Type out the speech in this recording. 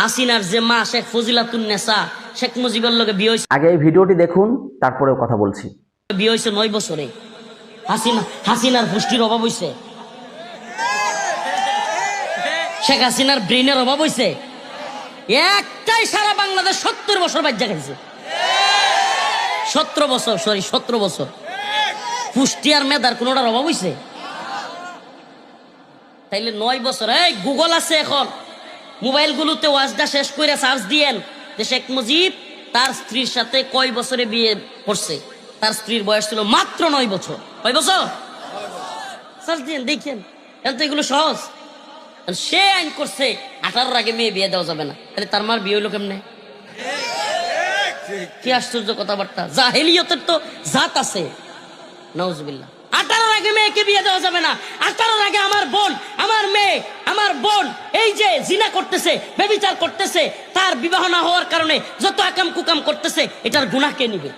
হাসিনার যে মা শেখ ফজিলাতুন্নেসা শেখ মুজিবের লগে বিয়ে হয়েছে, আগে এই ভিডিওটি দেখুন, তারপরেও কথা বলছি। বিয়ে হয়েছে 9 বছরে। হাসিনার পুষ্টির অভাব হয়েছে, শেখ হাসিনার ব্রেনের অভাব হয়েছে। একটাই সারা বাংলাদেশ 70 বছর বাচ্চা খাইছে, 17 বছর। পুষ্টি আর মেধার কোনোটার অভাব হয়েছে? তাইলে 9 বছর। এই গুগল আছে এখন, মোবাইলগুলোতে ওয়াজটা শেষ করে সার্চ দিয়েন যে শেখ মুজিব তার স্ত্রীর সাথে কয় বছরে বিয়ে করছে। তার স্ত্রীর বয়স ছিল মাত্র 9 বছর। কয় বছর? সার্চ দিয়েন, দেখেন। এখন তো এগুলো সহজ। সে আইন করছে 18-র আগে মেয়ে বিয়ে দেওয়া যাবে না, তাহলে তার মার বিয়ে হইলো কেমনে? কি আশ্চর্য কথাবার্তা! জাহেলিয়তের তো জাত আছে, নাউজুবিল্লাহ। 18-র আগে মেয়েকে বিয়ে দেওয়া যাবে না। 18-র আগে আমার বোন, আমার মেয়ে, আমার বোন এই যে জিনা করতেছে, ব্যভিচার করতেছে, তার বিবাহ না হওয়ার কারণে যত আকাম কুকাম করতেছে, এটার গুনাহ কে নিবে?